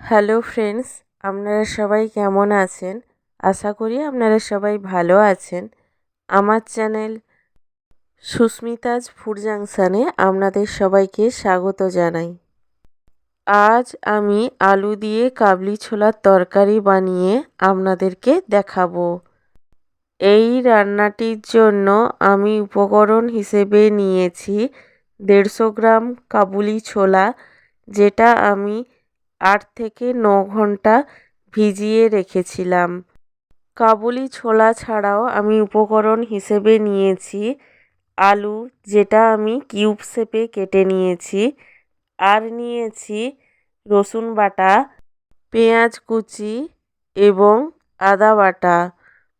Hello friends, আপনারা সবাই কেমন আছেন? আশা করি আপনারা সবাই ভালো আছেন। আমার চ্যানেল সুস্মিতাজ ফুড জাংশনে আপনাদের সবাইকে স্বাগত জানাই। আজ আমি আলু দিয়ে কাবলি ছোলার তরকারি বানিয়ে আপনাদেরকে দেখাবো। এই রান্নাটির জন্য আমি উপকরণ হিসেবে নিয়েছি 150 গ্রাম কাবুলি ছোলা, যেটা আমি 8 থেকে 9 ঘন্টা ভিজিয়ে রেখেছিলাম। কাবুলি ছোলা ছাড়াও আমি উপকরণ হিসেবে নিয়েছি আলু, যেটা আমি কিউব শেপে কেটে নিয়েছি, আর নিয়েছি রসুন বাটা, পেঁয়াজ কুচি এবং আদা বাটা।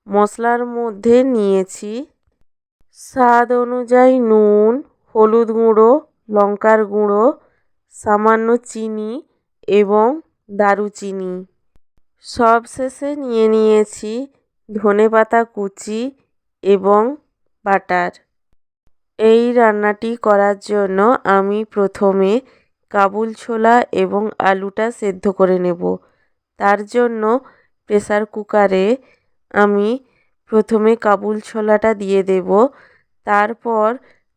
মশলার মধ্যে নিয়েছি স্বাদ অনুযায়ী নুন, হলুদ গুঁড়ো, লঙ্কার গুঁড়ো, সামান্য চিনি এবং দারুচিনি। সবশেষে নিয়েছি ধনেপাতা কুচি এবং বাটার। এই রান্নাটি করার জন্য আমি প্রথমে কাবুল ছোলা এবং আলুটা সেদ্ধ করে নেব। তার জন্য প্রেসার কুকারে আমি প্রথমে কাবুল ছোলাটা দিয়ে দেব, তারপর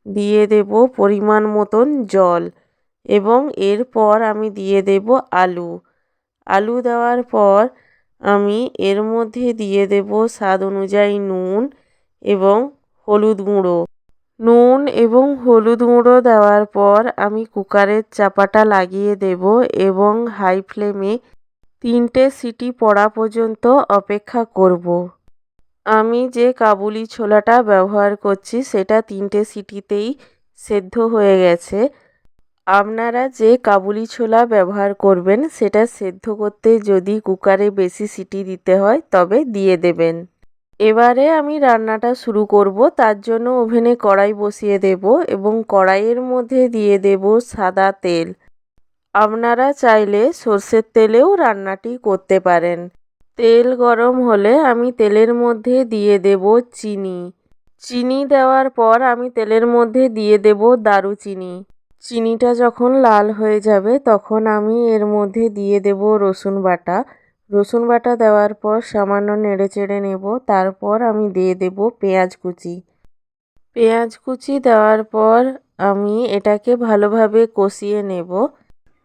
দিয়ে দেব পরিমাণ মতন জল এবং এরপর আমি দিয়ে দেব আলু। আলু দেওয়ার পর আমি এর মধ্যে দিয়ে দেব স্বাদ অনুযায়ী নুন এবং হলুদ গুঁড়ো। নুন এবং হলুদ গুঁড়ো দেওয়ার পর আমি কুকারের চাপাটা লাগিয়ে দেব এবং হাই ফ্লেমে 3টে সিটি পড়া পর্যন্ত অপেক্ষা করব। আমি যে কাবুলি ছোলাটা ব্যবহার করছি সেটা 3টে সিটিতেই সেদ্ধ হয়ে গেছে। আপনারা যে কাবুলি ছোলা ব্যবহার করবেন সেটা সেদ্ধ করতে যদি কুকারে বেশি সিটি দিতে হয় তবে দিয়ে দেবেন। এবারে আমি রান্নাটা শুরু করব। তার জন্য ওভেনে কড়াই বসিয়ে দেব এবং কড়াইয়ের মধ্যে দিয়ে দেব সাদা তেল। আপনারা চাইলে সর্ষের তেলেও রান্নাটি করতে পারেন। তেল গরম হলে আমি তেলের মধ্যে দিয়ে দেব চিনি। চিনি দেওয়ার পর আমি তেলের মধ্যে দিয়ে দেব দারুচিনি। চিনিটা যখন লাল হয়ে যাবে তখন আমি এর মধ্যে দিয়ে দেব রসুন বাটা। রসুন বাটা দেওয়ার পর সামান্য নেড়েচেড়ে নেব, তারপর আমি দিয়ে দেব পেঁয়াজ কুচি। পেঁয়াজ কুচি দেওয়ার পর আমি এটাকে ভালোভাবে কষিয়ে নেব।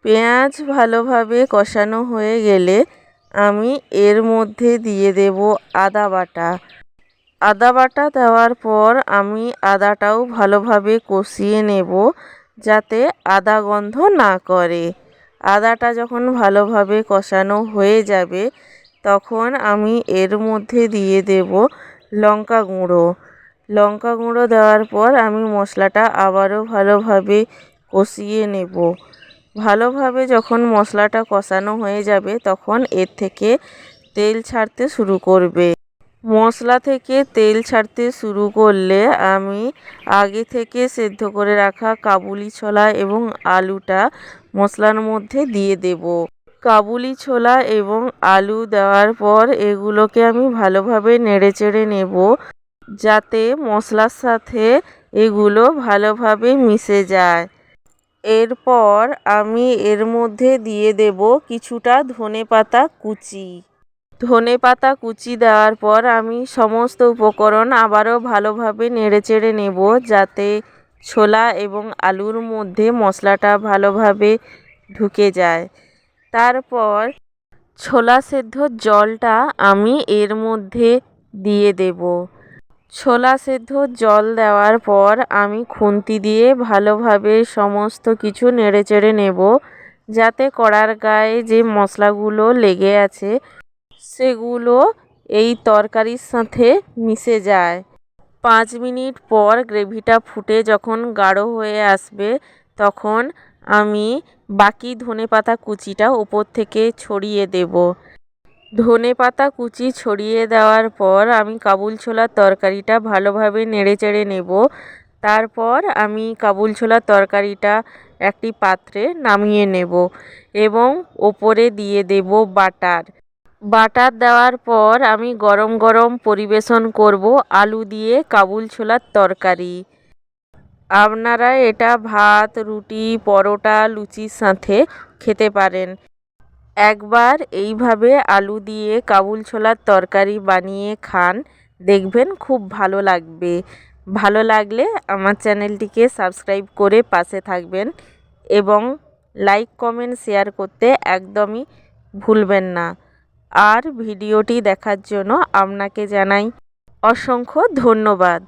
পেঁয়াজ ভালোভাবে কষানো হয়ে গেলে আমি এর মধ্যে দিয়ে দেব আদা বাটা। আদা বাটা দেওয়ার পর আমি আদাটাও ভালোভাবে কষিয়ে নেব যাতে আদা গন্ধ না করে। আদাটা যখন ভালোভাবে কষানো হয়ে যাবে তখন আমি এর মধ্যে দিয়ে দেব লঙ্কা গুঁড়ো। লঙ্কা গুঁড়ো দেওয়ার পর আমি মশলাটা আবারও ভালোভাবে কষিয়ে নেব। ভালোভাবে যখন মশলাটা কষানো হয়ে যাবে তখন এর থেকে তেল ছাড়তে শুরু করবে। মশলা থেকে তেল ছাড়তে শুরু করলে আমি আগে থেকে সেদ্ধ করে রাখা কাবুলি ছোলা এবং আলুটা মশলার মধ্যে দিয়ে দেব। কাবুলি ছোলা এবং আলু দেওয়ার পর এগুলোকে আমি ভালোভাবে নেড়েচেড়ে নেব যাতে মশলার সাথে এগুলো ভালোভাবে মিশে যায়। এরপর আমি এর মধ্যে দিয়ে দেব কিছুটা ধনেপাতা কুচি। ধনেপাতা কুচি দেওয়ার পর আমি সমস্ত উপকরণ আবারও ভালোভাবে নেড়েচেড়ে নেব যাতে ছোলা এবং আলুর মধ্যে মশলাটা ভালোভাবে ঢুকে যায়। তারপর ছোলা সেদ্ধর জলটা আমি এর মধ্যে দিয়ে দেব। ছোলা সেদ্ধর জল দেওয়ার পর আমি খুন্তি দিয়ে ভালোভাবে সমস্ত কিছু নেড়েচেড়ে নেব যাতে কড়ার গায়ে যে মশলাগুলো লেগে আছে সেগুলো এই তরকারির সাথে মিশে যায়। 5 মিনিট পর গ্রেভিটা ফুটে যখন গাঢ় হয়ে আসবে তখন আমি বাকি ধনেপাতা কুচিটা ওপর থেকে ছড়িয়ে দেব। ধনেপাতা কুচি ছড়িয়ে দেওয়ার পর আমি কাবুল ছোলার তরকারিটা ভালোভাবে নেড়েচেড়ে নেব। তারপর আমি কাবুল ছোলার তরকারিটা একটি পাত্রে নামিয়ে নেব এবং ওপরে দিয়ে দেব বাটার। বাটার দেওয়ার পর আমি গরম গরম পরিবেশন করব আলু দিয়ে কাবুল ছোলার তরকারি। আপনারা এটা ভাত, রুটি, পরোটা, লুচির সাথে খেতে পারেন। একবার এইভাবে আলু দিয়ে কাবুল ছোলার তরকারি বানিয়ে খান, দেখবেন খুব ভালো লাগবে। ভালো লাগলে আমার চ্যানেলটিকে সাবস্ক্রাইব করে পাশে থাকবেন এবং লাইক কমেন্ট শেয়ার করতে একদমই ভুলবেন না। আর ভিডিওটি দেখার জন্য আপনাকে জানাই অসংখ্য ধন্যবাদ।